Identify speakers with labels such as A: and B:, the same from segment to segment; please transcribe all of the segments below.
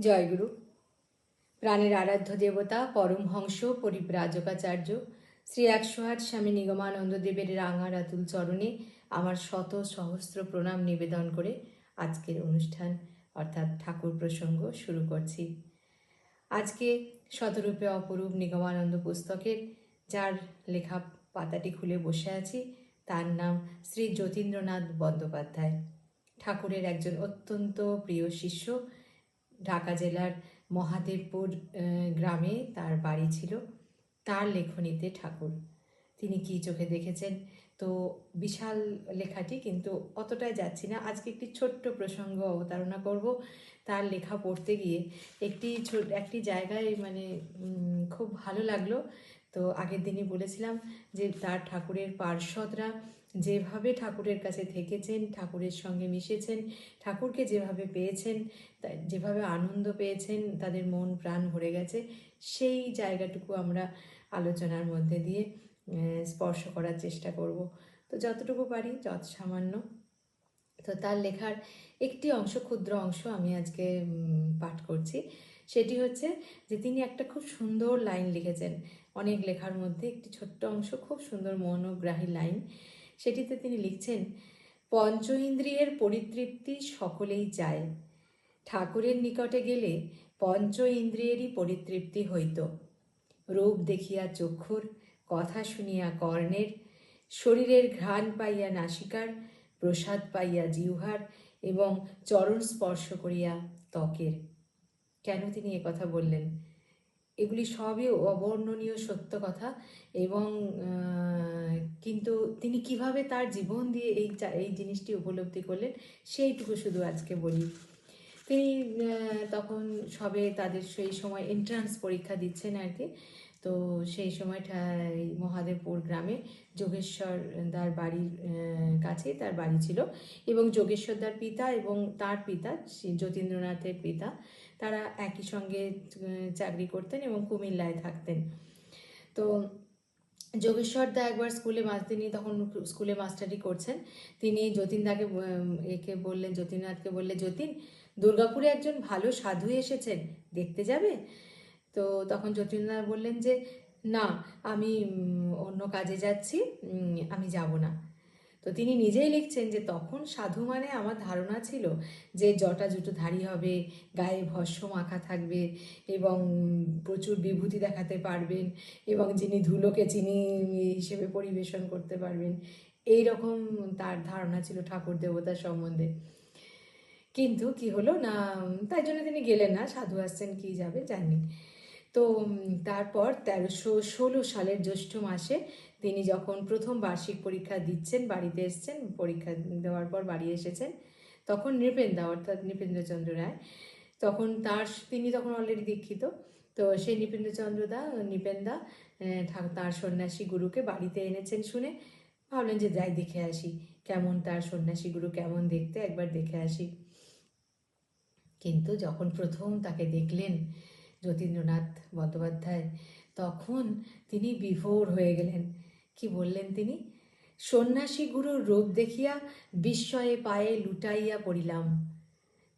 A: জয়গুরু। প্রাণের আরাধ্য দেবতা পরমহংস পরিব্রাজকাচার্য শ্রী ১০৮ স্বামী নিগমানন্দ দেবের রাঙা রাতুল চরণে আমার শত সহস্র প্রণাম নিবেদন করে আজকের অনুষ্ঠান অর্থাৎ ঠাকুর প্রসঙ্গ শুরু করছি। আজকে শতরূপে অপরূপ নিগমানন্দ পুস্তকের যার লেখা পাতাটি খুলে বসে আছি তার নাম শ্রী যতীন্দ্রনাথ বন্দ্যোপাধ্যায়। ঠাকুরের একজন অত্যন্ত প্রিয় শিষ্য। ঢাকা জেলার মহাদেবপুর গ্রামে তার বাড়ি ছিল। তার লেখনীতে ঠাকুর তিনি কি চোখে দেখেছেন তো বিশাল লেখাটি, কিন্তু অতটাই যাচ্ছি না। আজকে একটি ছোট্ট প্রসঙ্গ অবতারণা করব। তার লেখা পড়তে গিয়ে একটি জায়গায় খুব ভালো লাগলো। তো আগের দিনই বলেছিলাম যে তার ঠাকুরের পার্ষদরা যেভাবে ঠাকুরের কাছে থেকেছেন, ঠাকুরের সঙ্গে মিশেছেন, ঠাকুরকে যেভাবে পেয়েছেন, যেভাবে আনন্দ পেয়েছেন, তাদের মন প্রাণ ভরে গেছে, সেই জায়গাটুকু আমরা আলোচনার মধ্যে দিয়ে স্পর্শ করার চেষ্টা করব। তো যতটুকু পারি, যত সামান্য। তো তার লেখার একটি অংশ, ক্ষুদ্র অংশ আমি আজকে পাঠ করছি। সেটি হচ্ছে যে তিনি একটা খুব সুন্দর লাইন লিখেছেন। অনেক লেখার মধ্যে একটি ছোট্ট অংশ, খুব সুন্দর মনোগ্রাহী লাইন। সেটিতে তিনি লিখছেন, পঞ্চ ইন্দ্রিয়ের পরিতৃপ্তি সকলেই চায়। ঠাকুরের নিকটে গেলে পঞ্চ ইন্দ্রিয়েরই পরিতৃপ্তি হইত। রূপ দেখিয়া চক্ষুর, কথা শুনিয়া কর্ণের, শরীরের ঘ্রাণ পাইয়া নাসিকার, প্রসাদ পাইয়া জিহ্বার এবং চরণ স্পর্শ করিয়া ত্বকের। কেন তিনি কথা বললেন? এগুলি সবই অবর্ণনীয় সত্য কথা। এবং কিন্তু তিনি কিভাবে তার জীবন দিয়ে এই জিনিসটি উপলব্ধি করলেন সেইটুকু শুধু আজকে বলি। তিনি তখন সবে তাদের সেই সময় এন্ট্রান্স পরীক্ষা দিচ্ছেন আর কি। তো সেই সময় মহাদেবপুর গ্রামে যোগেশ্বর দার বাড়ির কাছে তার বাড়ি ছিল, এবং যোগেশ্বর দার পিতা এবং তার পিতা যতীন্দ্রনাথের পিতা তারা একই সঙ্গে চাকরি করতেন এবং কুমিল্লায় থাকতেন। তো যোগেশ্বর দা একবার তিনি তখন স্কুলে মাস্টারি করছেন। তিনি যতীনদাকে বললেন, যতীন্দ্রনাথকে বললে, যতীন, দুর্গাপুরে একজন ভালো সাধু এসেছেন, দেখতে যাবে? তো তখন যতীন্দ্রনাথ বললেন যে না, আমি অন্য কাজে যাচ্ছি, আমি যাব না। তো তিনি নিজেই লিখছেন যে তখন সাধু মানে আমার ধারণা ছিল যে জটা জুটোধারী হবে, গায়ে ভস্ম মাখা থাকবে এবং প্রচুর বিভূতি দেখাতে পারবেন, এবং যিনি ধুলোকে চিনি হিসেবে পরিবেশন করতে পারবেন, এই রকম তার ধারণা ছিল ঠাকুর দেবতার সম্বন্ধে। কিন্তু কি হলো না, তাই জন্য তিনি গেলেন না। সাধু আসছেন কি যাবে জাননি। তো তারপর 1316 সালের জ্যৈষ্ঠ মাসে তিনি যখন প্রথম বার্ষিক পরীক্ষা দিচ্ছেন, বাড়িতে এসছেন, পরীক্ষা দেওয়ার পর বাড়ি এসেছেন, তখন নৃপেন্দা অর্থাৎ নৃপেন্দ্রচন্দ্র রায়, তিনি তখন অলরেডি দীক্ষিত। তো সেই নৃপেন্দা তার সন্ন্যাসী গুরুকে বাড়িতে এনেছেন শুনে ভাবলেন যে যাই দেখে আসি, কেমন তার সন্ন্যাসী গুরু, কেমন দেখতে, একবার দেখে আসি। কিন্তু যখন প্রথম তাকে দেখলেন যতীন্দ্রনাথ বন্দ্যোপাধ্যায়, তখন তিনি বিভোর হয়ে গেলেন। কি বললেন তিনি? সন্ন্যাসী গুরুর রূপ দেখিয়া বিস্ময়ে পায়ে লুটাইয়া পড়িলাম।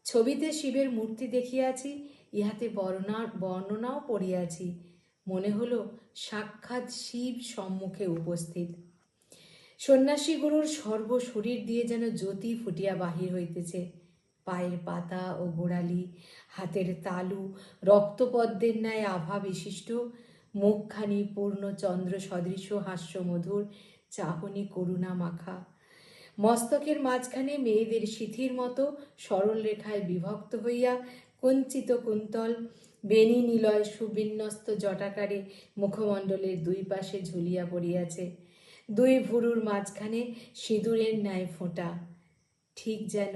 A: ছবিতে শিবের মূর্তি দেখিয়াছি, ইহাতে বর্ণনাও পড়িয়াছি। মনে হলো সাক্ষাৎ শিব সম্মুখে উপস্থিত। সন্ন্যাসী গুরুর সর্বশরীর দিয়ে যেন জ্যোতি ফুটিয়া বাহির হইতেছে। পায়ের পাতা ও গোড়ালি, হাতের তালু রক্তপদ্মের ন্যায় আভা বিশিষ্ট, মুখখানি পূর্ণ চন্দ্র সদৃশ হাস্যমধুর, চাহনি করুণা মাখা। মস্তকের মাঝখানে মেয়েদের সিথির মতো সরল রেখায় বিভক্ত হইয়া কুঞ্চিত কুন্তল, বেণী নিলয় সুবিন্যস্ত জটাকারে মুখমণ্ডলের দুই পাশে ঝুলিয়া পড়িয়াছে। দুই ভুরুর মাঝখানে সিঁদুরের ন্যায় ফোঁটা, ঠিক যেন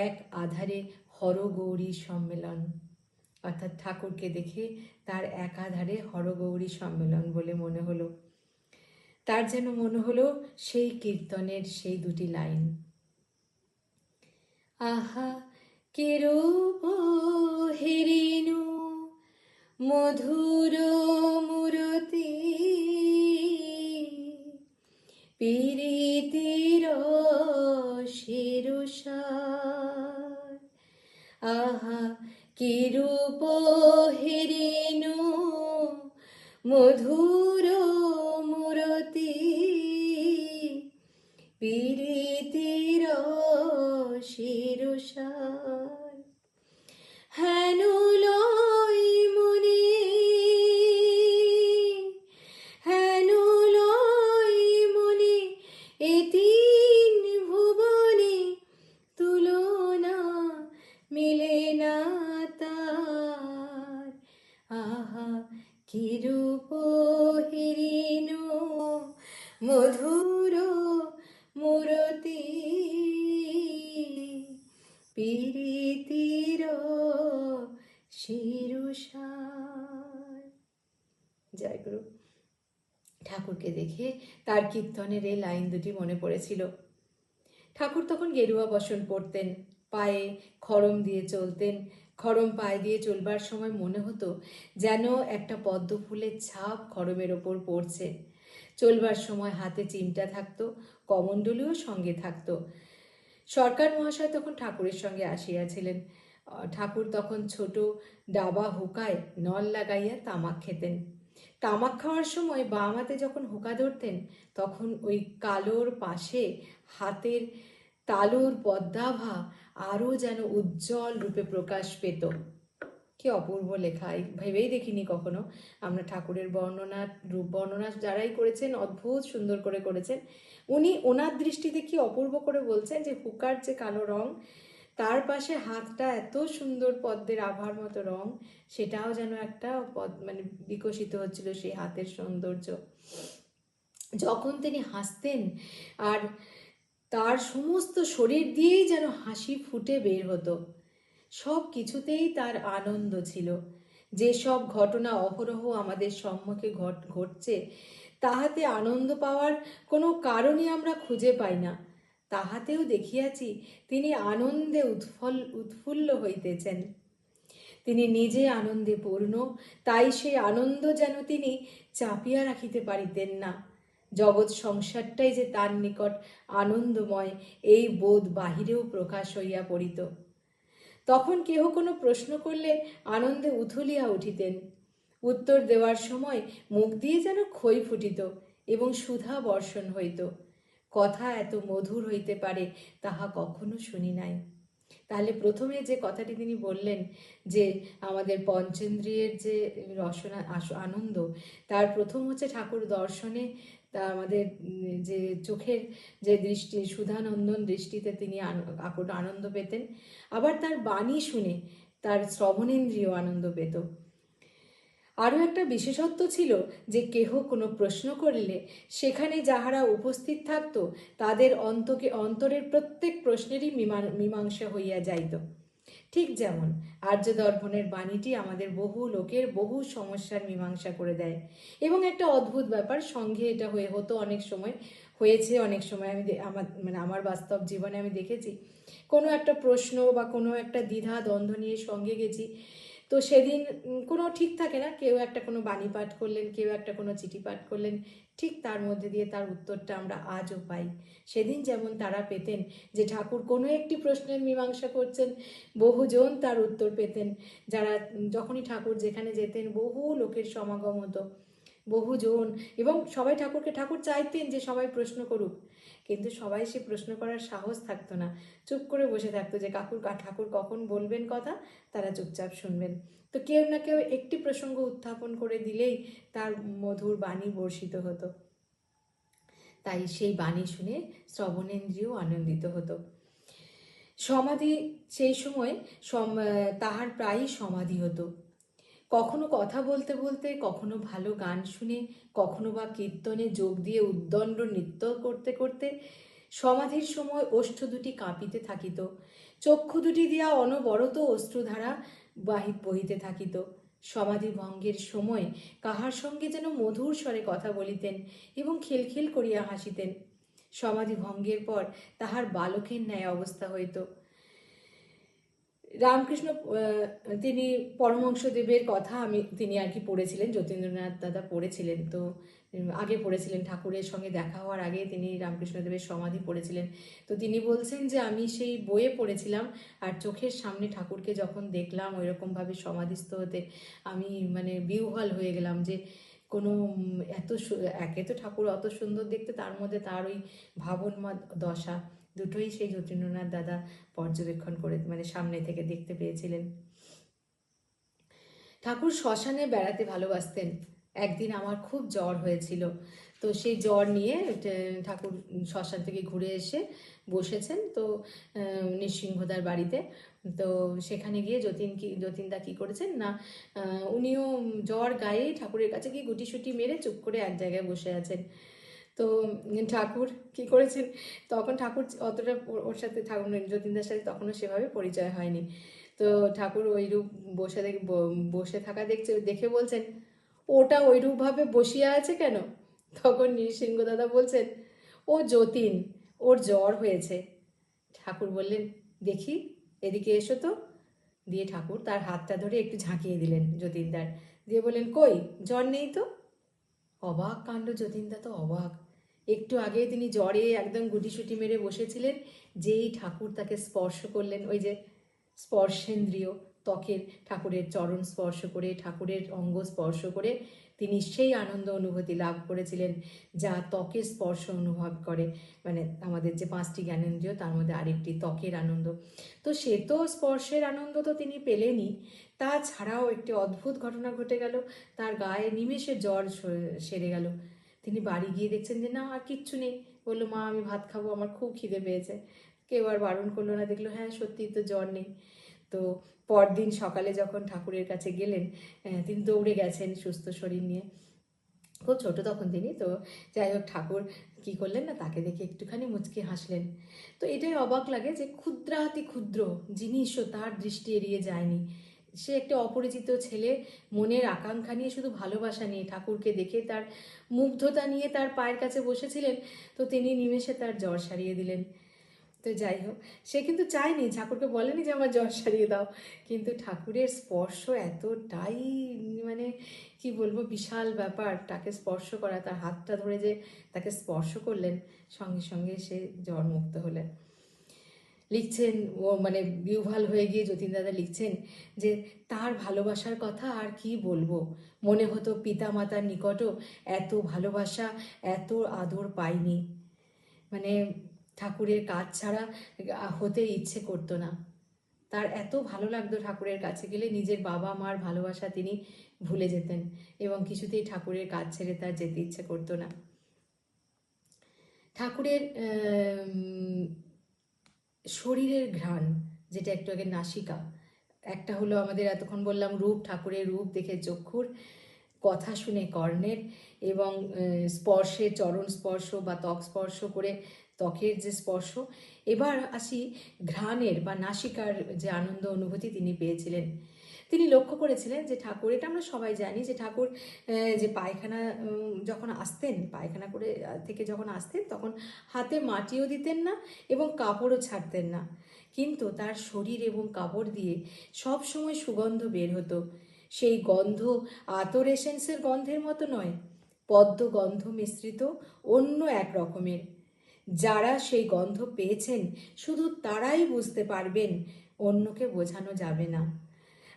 A: এক আধারে হরগৌরী সম্মেলন। অর্থাৎ ঠাকুরকে দেখে তার একাধারে হরগৌরী সম্মেলন বলে মনে হলো। তার যেন মনে হলো সেই কীর্তনের সেই দুটি লাইন, আহা কে রূপ হেরিনু মধুর মূরতি, পীড়িতির শিরুষার, আহা কি রূপ হেরিনু মধুর মূরতি, পীড়িতির শিরসার হেন লয় মনে, হেন লয় মনে, এ তিন ভুবনে তুলনা মিলে না তার। আহা কি রূপ হেরিনু মধুর মূরতি, পীড়িতির শিরুষার। জয় গুরু। ঠাকুরকে দেখে তার কীর্তনের এই লাইন দুটি মনে পড়েছিল। ঠাকুর তখন গেরুয়া বসন পরতেন, পায়ে খড়ম দিয়ে চলতেন। খড়ম পায়ে দিয়ে চলবার সময় মনে হতো যেন একটা পদ্ম ফুলের ছাপ খড়মের ওপর পড়ছে। চলবার সময় হাতে চিমটা থাকতো, কমণ্ডলুও সঙ্গে থাকতো। সরকার মহাশয় তখন ঠাকুরের সঙ্গে আসিয়াছিলেন। ঠাকুর তখন ছোট ডাবা হুকায় নল লাগাইয়া তামাক খেতেন। তামাক খাওয়ার সময় বাম হাতে যখন হুকা ধরতেন, তখন ওই কালোর পাশে হাতের তালুর পদ্মাভা আরও যেন উজ্জ্বল রূপে প্রকাশ পেত। কি অপূর্ব লেখা! ভেবেই দেখিনি কখনো। আমরা ঠাকুরের বর্ণনা, রূপ বর্ণনা যারাই করেছেন অদ্ভুত সুন্দর করে করেছেন। উনি ওনার দৃষ্টিতে কি অপূর্ব করে বলছেন যে হুকার যে কালো রং, তার পাশে হাতটা এত সুন্দর পদ্মের আভার মতো রং, সেটাও যেন একটা মানে বিকশিত হচ্ছিল সেই হাতের সৌন্দর্য। যখন তিনি হাসতেন আর তার সমস্ত শরীর দিয়েই যেন হাসি ফুটে বের হতো। সব কিছুতেই তার আনন্দ ছিল। যেসব ঘটনা অহরহ আমাদের সম্মুখে ঘটছে, তাহাতে আনন্দ পাওয়ার কোনো কারণই আমরা খুঁজে পাই না। তাহাতেও দেখিয়াছি তিনি আনন্দে উৎফুল্ল হইতেছেন। তিনি নিজে আনন্দে পূর্ণ, তাই সেই আনন্দ যেন তিনি চাপিয়া রাখিতে পারিতেন না। জগৎ সংসারটাই যে তার নিকট আনন্দময়, এই বোধ বাহিরেও প্রকাশ হইয়া পড়িত। তখন কেহ কোনো প্রশ্ন করলে আনন্দে উথলিয়া উঠিতেন। উত্তর দেওয়ার সময় মুখ দিয়ে যেন খই ফুটিত এবং সুধা বর্ষণ হইত। কথা এত মধুর হইতে পারে তাহা কখনো শুনি নাই। তাহলে প্রথমে যে কথাটি তিনি বললেন যে আমাদের পঞ্চেন্দ্রিয়ের যে রসনা আনন্দ, তার প্রথম হচ্ছে ঠাকুর দর্শনে, তা আমাদের যে চোখের যে দৃষ্টি, সুধানন্দন দৃষ্টিতে তিনি আনন্দ পেতেন। আবার তার বাণী শুনে তার শ্রবণেন্দ্রিয় আনন্দ পেত। আরও একটা বিশেষত্ব ছিল যে কেহ কোনো প্রশ্ন করলে সেখানে যাহারা উপস্থিত থাকত, তাদের অন্তরের প্রত্যেক প্রশ্নেরই মীমাংসা হইয়া যাইত। ঠিক যেমন আর্যদর্পণের বাণীটি আমাদের বহু লোকের বহু সমস্যার মীমাংসা করে দেয়। এবং একটা অদ্ভুত ব্যাপার, সঙ্গে এটা হতো অনেক সময়, হয়েছে অনেক সময়। আমার বাস্তব জীবনে আমি দেখেছি, কোনো একটা প্রশ্ন বা কোনো একটা দ্বিধা দ্বন্দ্ব নিয়ে সঙ্গে গেছি, তো সেদিন কোনো ঠিক থাকে না, কেউ একটা কোনো বাণী পাঠ করলেন, কেউ একটা কোনো চিঠি পাঠ করলেন, ঠিক তার মধ্যে দিয়ে তার উত্তরটা আমরা আজও পাই। সেদিন যেমন তারা পেতেন যে ঠাকুর কোনো একটি প্রশ্নের মীমাংসা করছেন, বহুজন তার উত্তর পেতেন। যারা যখনই ঠাকুর যেখানে যেতেন বহু লোকের সমাগম হতো, বহুজন, এবং সবাই ঠাকুর চাইতেন যে সবাই প্রশ্ন করুক, কিন্তু সবাই সে প্রশ্ন করার সাহস থাকতো না, চুপ করে বসে থাকতো যে ঠাকুর কখন বলবেন কথা, তারা চুপচাপ শুনবেন। তো কেউ না কেউ একটি প্রসঙ্গ উত্থাপন করে দিলেই তার মধুর বাণী বর্ষিত হতো। তাই সেই বাণী শুনে শ্রবণেন্দ্রিয় আনন্দিত হতো। সমাধি, সেই সময় তাহার প্রায়ই সমাধি হতো। কখনো কথা বলতে বলতে, কখনো ভালো গান শুনে, কখনো বা কীর্তনে যোগ দিয়ে উদ্দণ্ড নৃত্য করতে করতে সমাধির সময় ওষ্ঠ দুটি কাঁপিতে থাকিত, চক্ষু দুটি দিয়া অনবরত অশ্রুধারা বহিতে থাকিত। সমাধি ভঙ্গের সময় কাহার সঙ্গে যেন মধুর স্বরে কথা বলিতেন এবং খিলখিল করিয়া হাসিতেন। সমাধি ভঙ্গের পর তাহার বালকের ন্যায় অবস্থা হইত। রামকৃষ্ণ তিনি পরমহংসদেবের কথা তিনি আর কি পড়েছিলেন, যতীন্দ্রনাথ দাদা পড়েছিলেন। তো আগে পড়েছিলেন, ঠাকুরের সঙ্গে দেখা হওয়ার আগে তিনি রামকৃষ্ণদেবের সমাধি পড়েছিলেন। তো তিনি বলছেন যে আমি সেই বইয়ে পড়েছিলাম, আর চোখের সামনে ঠাকুরকে যখন দেখলাম ওইরকমভাবে সমাধিস্থ হতে, আমি মানে বিহ্বল হয়ে গেলাম যে কোনো একে তো ঠাকুর অত সুন্দর দেখতে, তার মধ্যে তার ওই ভাবন্মাদ দশা দুটোই সেই যতীন্দ্রনাথ দাদা পর্যবেক্ষণ করে মানে সামনে থেকে দেখতে পেয়েছিলেন। ঠাকুর শ্মশানে বেড়াতে ভালোবাসতেন। একদিন আমার খুব জ্বর হয়েছিল, তো সেই জ্বর নিয়ে ঠাকুর শ্মশান থেকে ঘুরে এসে বসেছেন তো নৃসিংহদার বাড়িতে। তো সেখানে গিয়ে যতীনদা কী করেছেন না, উনিও জ্বর গায়ে ঠাকুরের কাছে গিয়ে গুটিসুটি মেরে চুপ করে এক জায়গায় বসে আছেন। তো ঠাকুর কি করেছেন, তখন ঠাকুর অতটা ওর সাথে ঠাকুর যতীনদার সাথে তখনও সেভাবে পরিচয় হয়নি। তো ঠাকুর ওইরূপ বসে থাকা দেখে বলছেন, ওটা ওইরূপভাবে বসিয়া আছে কেন? তখন নৃসিংহ দাদা বলছেন, ও যতীন, ওর জ্বর হয়েছে। ঠাকুর বললেন, দেখি এদিকে এসো তো। দিয়ে ঠাকুর তার হাতটা ধরে একটু ঝাঁকিয়ে দিলেন যতীনদার, দিয়ে বললেন, কই জ্বর নেই তো। অবাক কাণ্ড, যতীনদা তো অবাক। একটু আগে তিনি জ্বরে একদম গুটিসুটি মেরে বসেছিলেন, যেই ঠাকুর তাকে স্পর্শ করলেন, ওই যে স্পর্শেন্দ্রিয়, ত্বকের ঠাকুরের চরণ স্পর্শ করে, ঠাকুরের অঙ্গ স্পর্শ করে তিনি সেই আনন্দ অনুভূতি লাভ করেছিলেন যা ত্বকের স্পর্শ অনুভব করে। মানে আমাদের যে 5টি জ্ঞানেন্দ্রিয় তার মধ্যে আরেকটি ত্বকের আনন্দ। তো সে তো স্পর্শের আনন্দ তো তিনি পেলেনই, তাছাড়াও একটি অদ্ভুত ঘটনা ঘটে গেল, তার গায়ে নিমেষে জ্বর সেরে গেল। তিনি বাড়ি গিয়ে দেখছেন যে না, আর কিচ্ছু নেই। বললো, মা আমি ভাত খাবো, আমার খুব খিদে পেয়েছে। কেউ আর বারণ করলো না, দেখলো হ্যাঁ সত্যিই তো জ্বর নেই। তো পরদিন সকালে যখন ঠাকুরের কাছে গেলেন, তিনি দৌড়ে গেছেন সুস্থ শরীর নিয়ে, খুব ছোট তখন তিনি। তো যাই হোক, ঠাকুর কি করলেন না, তাকে দেখে একটুখানি মুচকি হাসলেন। তো এটাই অবাক লাগে যে ক্ষুদ্রাতি ক্ষুদ্র জিনিসও তার দৃষ্টি এড়িয়ে যায়নি। সে একটা অপরিচিত ছেলে, মনের আকাঙ্ক্ষা নিয়ে, শুধু ভালোবাসা নিয়ে, ঠাকুরকে দেখে তার মুগ্ধতা নিয়ে তার পায়ের কাছে বসেছিলেন। তো তিনি নিমেষে তার জ্বর সারিয়ে দিলেন। তো যাই হোক, সে কিন্তু চায়নি, ঠাকুরকে বলেনি যে আমার জ্বর সারিয়ে দাও, কিন্তু ঠাকুরের স্পর্শ এতটাই মানে কি বলবো, বিশাল ব্যাপার। তাকে স্পর্শ করা, তার হাতটা ধরে যে তাকে স্পর্শ করলেন, সঙ্গে সঙ্গে সে জ্বর মুক্ত হলেন। লিখছেন ও মানে বিহ্বল হয়ে গিয়ে যতীন দাদা লিখছেন যে তার ভালোবাসার কথা আর কি বলবো, মনে হতো পিতা মাতার নিকটও এত ভালোবাসা, এত আদর পাইনি। মানে ঠাকুরের কাজ ছাড়া হতে ইচ্ছে করতো না। তার এত ভালো লাগতো ঠাকুরের কাছে গেলে, নিজের বাবা মার ভালোবাসা তিনি ভুলে যেতেন এবং কিছুতেই ঠাকুরের কাজ ছেড়ে তার যেতে ইচ্ছে করতো না। ঠাকুরের শরীরের ঘ্রাণ, যেটা একটু আগে নাসিকা, একটা হলো আমাদের এতক্ষণ বললাম রূপ, ঠাকুরের রূপ দেখে চক্ষুর, কথা শুনে কর্ণের, এবং স্পর্শে চরণ স্পর্শ বা ত্বক স্পর্শ করে ত্বকের যে স্পর্শ। এবার আসি ঘ্রাণের বা নাসিকার যে আনন্দ অনুভূতি তিনি পেয়েছিলেন। তিনি লক্ষ্য করেছিলেন যে ঠাকুর, এটা আমরা সবাই জানি যে ঠাকুর যে পায়খানা যখন আসতেন, পায়খানা করে থেকে যখন আসতেন, তখন হাতে মাটিও দিতেন না এবং কাপড়ও ছাড়তেন না, কিন্তু তার শরীর এবং কাপড় দিয়ে সব সময় সুগন্ধ বের হতো। সেই গন্ধ আতর এসেন্সের গন্ধের মতো নয়, পদ্ম গন্ধ মিশ্রিত অন্য এক রকমের। যারা সেই গন্ধ পেয়েছেন শুধু তারাই বুঝতে পারবেন, অন্যকে বোঝানো যাবে না।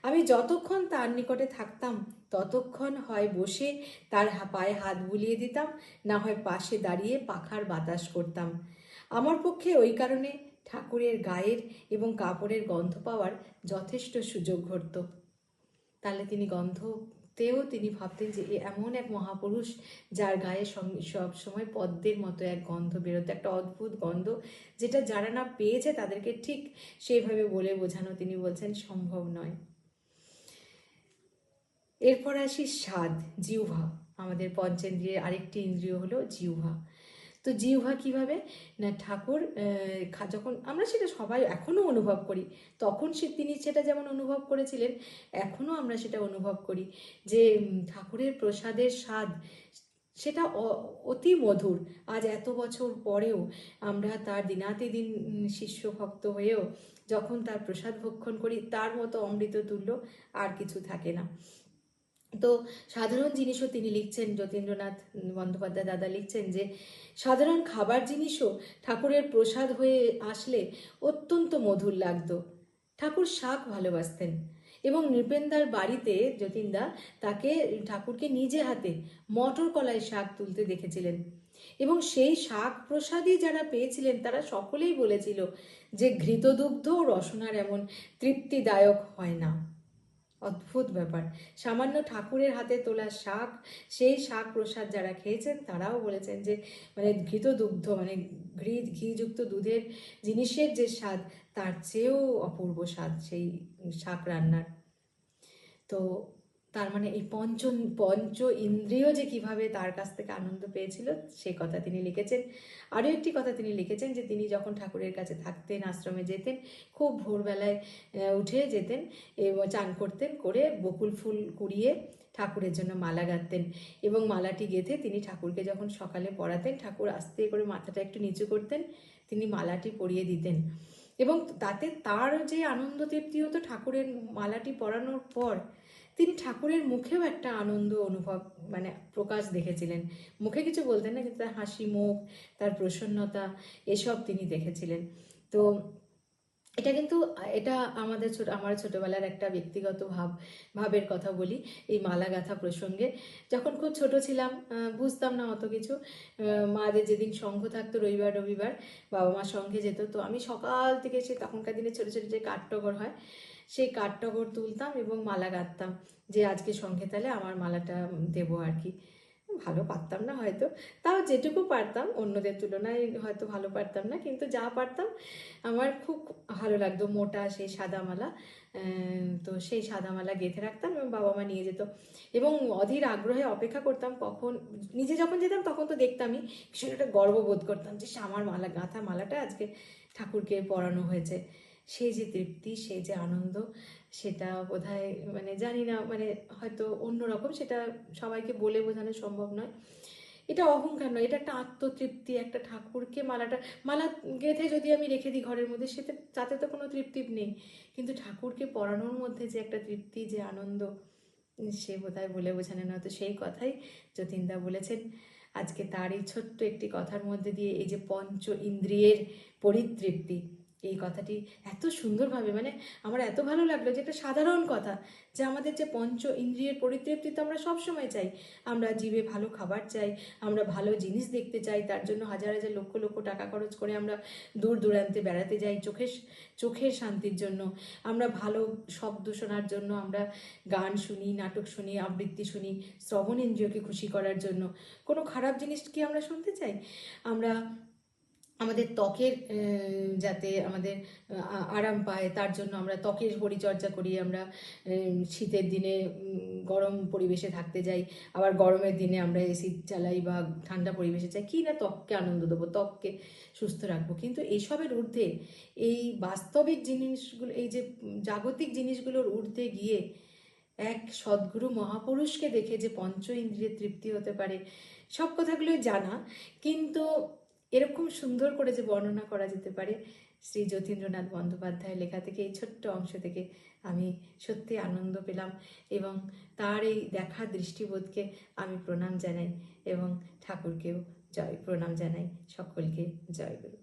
A: আমি যতক্ষণ তার নিকটে থাকতাম ততক্ষণ হয় বসে তার পায়ে হাত বুলিয়ে দিতাম, না হয় পাশে দাঁড়িয়ে পাখার বাতাস করতাম। আমার পক্ষে ওই কারণে ঠাকুরের গায়ের এবং কাপড়ের গন্ধ পাওয়ার যথেষ্ট সুযোগ ঘটত। তাহলে তিনি গন্ধতেও তিনি ভাবতেন যে এমন এক মহাপুরুষ যার গায়ে সব সময় পদ্মের মতো এক গন্ধ বেরোতো, একটা অদ্ভুত গন্ধ, যেটা যারা না পেয়েছে তাদেরকে ঠিক সেইভাবে বলে বোঝানো তিনি বলছেন সম্ভব নয়। এরপর আসি স্বাদ, জিহ্বা। আমাদের পঞ্চেন্দ্রিয়ের আরেকটি ইন্দ্রিয় হলো জিহ্বা। তো জিহ্বা কিভাবে না, ঠাকুর যখন আমরা সেটা সবাই এখনও অনুভব করি, তখন তিনি সেটা যেমন অনুভব করেছিলেন, এখনও আমরা সেটা অনুভব করি যে ঠাকুরের প্রসাদের স্বাদ সেটা অতি মধুর। আজ এত বছর পরেও আমরা তার দিনাতিদিন শিষ্য ভক্ত হয়েও যখন তার প্রসাদ ভক্ষণ করি, তার মতো অমৃত তুল্য আর কিছু থাকে না। তো সাধারণ জিনিসও তিনি লিখছেন, যতীন্দ্রনাথ বন্দ্যোপাধ্যায় দাদা লিখছেন যে সাধারণ খাবার জিনিসও ঠাকুরের প্রসাদ হয়ে আসলে অত্যন্ত মধুর লাগতো। ঠাকুর শাক ভালোবাসতেন এবং নৃপেন্দার বাড়িতে যতীনদা তাকে ঠাকুরকে নিজে হাতে মটর কলাই শাক তুলতে দেখেছিলেন এবং সেই শাক প্রসাদই যারা পেয়েছিলেন তারা সকলেই বলেছিল যে ঘৃতদুগ্ধ ও রসনার এমন তৃপ্তিদায়ক হয় না। অদ্ভুত ব্যাপার। সামান্য ঠাকুরের হাতে তোলা শাক, সেই শাক প্রসাদ যারা খেয়েছেন তারাও বলেছেন যে মানে ঘৃত দুগ্ধ মানে ঘিযুক্ত দুধের জিনিসের যে স্বাদ তার চেয়েও অপূর্ব স্বাদ সেই শাক রান্নার। তো তার মানে এই পঞ্চ ইন্দ্রিয় যে কিভাবে তার কাছ থেকে আনন্দ পেয়েছিল সে কথা তিনি লিখেছেন। আরও একটি কথা তিনি লিখেছেন যে তিনি যখন ঠাকুরের কাছে থাকতেন, আশ্রমে যেতেন, খুব ভোরবেলায় উঠে যেতেন এবং চান করতেন, করে বকুল ফুল কুড়িয়ে ঠাকুরের জন্য মালা গাঁথতেন এবং মালাটি গেঁথে তিনি ঠাকুরকে যখন সকালে পরাতেন, ঠাকুর আস্তে করে মাথাটা একটু নিচু করতেন, তিনি মালাটি পরিয়ে দিতেন এবং তাতে তার যে আনন্দ তৃপ্তি হতো ঠাকুরের মালাটি পরানোর পর, তিনি ঠাকুরের মুখেও একটা আনন্দ অনুভব মানে প্রকাশ দেখেছিলেন। মুখে কিছু বলতেন না, কিন্তু তার হাসি মুখ, তার প্রসন্নতা, এসব তিনি দেখেছিলেন। তো এটা আমার ছোটবেলার একটা ব্যক্তিগত ভাবের কথা বলি এই মালা গাঁথা প্রসঙ্গে। যখন খুব ছোট ছিলাম বুঝতাম না অত কিছু। মাদের যেদিন সঙ্ঘ থাকতো রবিবার বাবা মা সঙ্ঘে যেত, তো আমি সকাল থেকে সে তখনকার দিনে ছোটো ছোটো যে কাঠটগর হয় সেই কাঠটগর তুলতাম এবং মালা গাঁথতাম যে আজকে সঙ্ঘে তাহলে আমার মালাটা দেবো আর কি। ভালো পারতাম না হয়তো, তাও যেটুকু পারতাম অন্যদের তুলনায় হয়তো ভালো পারতাম না, কিন্তু যা পারতাম আমার খুব ভালো লাগতো। মোটা সেই সাদা মালা, তো সেই সাদা মালা গেঁথে রাখতাম এবং বাবা মা নিয়ে যেত এবং অধীর আগ্রহে অপেক্ষা করতাম কখন নিজে যখন যেতাম তখন তো দেখতামই, ভীষণ একটা গর্ববোধ করতাম যে আমার মালা গাঁথা মালাটা আজকে ঠাকুরকে পরানো হয়েছে। সেই যে তৃপ্তি, সেই যে আনন্দ, সেটা বোধহয় মানে জানি না, মানে হয়তো অন্যরকম, সেটা সবাইকে বলে বোঝানো সম্ভব নয়। এটা অহংকার নয়, এটা একটা আত্মতৃপ্তি। একটা ঠাকুরকে মালা গেঁথে যদি আমি রেখে দিই ঘরের মধ্যে, তাতে তো কোনো তৃপ্তি নেই, কিন্তু ঠাকুরকে পরানোর মধ্যে যে একটা তৃপ্তি, যে আনন্দ, সে বোধহয় বলে বোঝানো নয়। তো সেই কথাই যতীনদা বলেছেন আজকে তার এই ছোট্ট একটি কথার মধ্যে দিয়ে, এই যে পঞ্চ ইন্দ্রিয়ের পরিতৃপ্তি, এই কথাটি এত সুন্দরভাবে, মানে আমার এত ভালো লাগলো যে একটা সাধারণ কথা, যে আমাদের যে পঞ্চ ইন্দ্রিয়ের পরিতৃপ্তি তো আমরা সবসময় চাই। আমরা জিভে ভালো খাবার চাই, আমরা ভালো জিনিস দেখতে চাই, তার জন্য হাজার হাজার লক্ষ লক্ষ টাকা খরচ করে আমরা দূর দূরান্তে বেড়াতে যাই চোখের শান্তির জন্য, আমরা ভালো শব্দ শোনার জন্য আমরা গান শুনি, নাটক শুনি, আবৃত্তি শুনি, শ্রবণ ইন্দ্রিয়কে খুশি করার জন্য। কোনো খারাপ জিনিস কি আমরা শুনতে চাই? আমরা আমাদের ত্বকের যাতে আমাদের আরাম পায় তার জন্য আমরা ত্বকের পরিচর্যা করি, আমরা শীতের দিনে গরম পরিবেশে থাকতে যাই, আবার গরমের দিনে আমরা এসি চালাই বা ঠান্ডা পরিবেশে চাই, কি না ত্বককে আনন্দ দেবো, ত্বককে সুস্থ রাখবো। কিন্তু এইসবের ঊর্ধ্বে এই বাস্তবিক জিনিসগুলো, এই যে জাগতিক জিনিসগুলোর ঊর্ধ্বে গিয়ে এক সদ্গুরু মহাপুরুষকে দেখে যে পঞ্চ ইন্দ্রিয়ের তৃপ্তি হতে পারে, সব কথাগুলোই জানা, কিন্তু এরকম সুন্দর করে যে বর্ণনা করা যেতে পারে শ্রী যতীন্দ্রনাথ বন্দ্যোপাধ্যায়ের লেখা থেকে, এই ছোট্ট অংশ থেকে আমি সত্যি আনন্দ পেলাম এবং তার এই দেখা দৃষ্টিবোধকে আমি প্রণাম জানাই এবং ঠাকুরকেও প্রণাম জানাই। সকলকে জয় গুরু।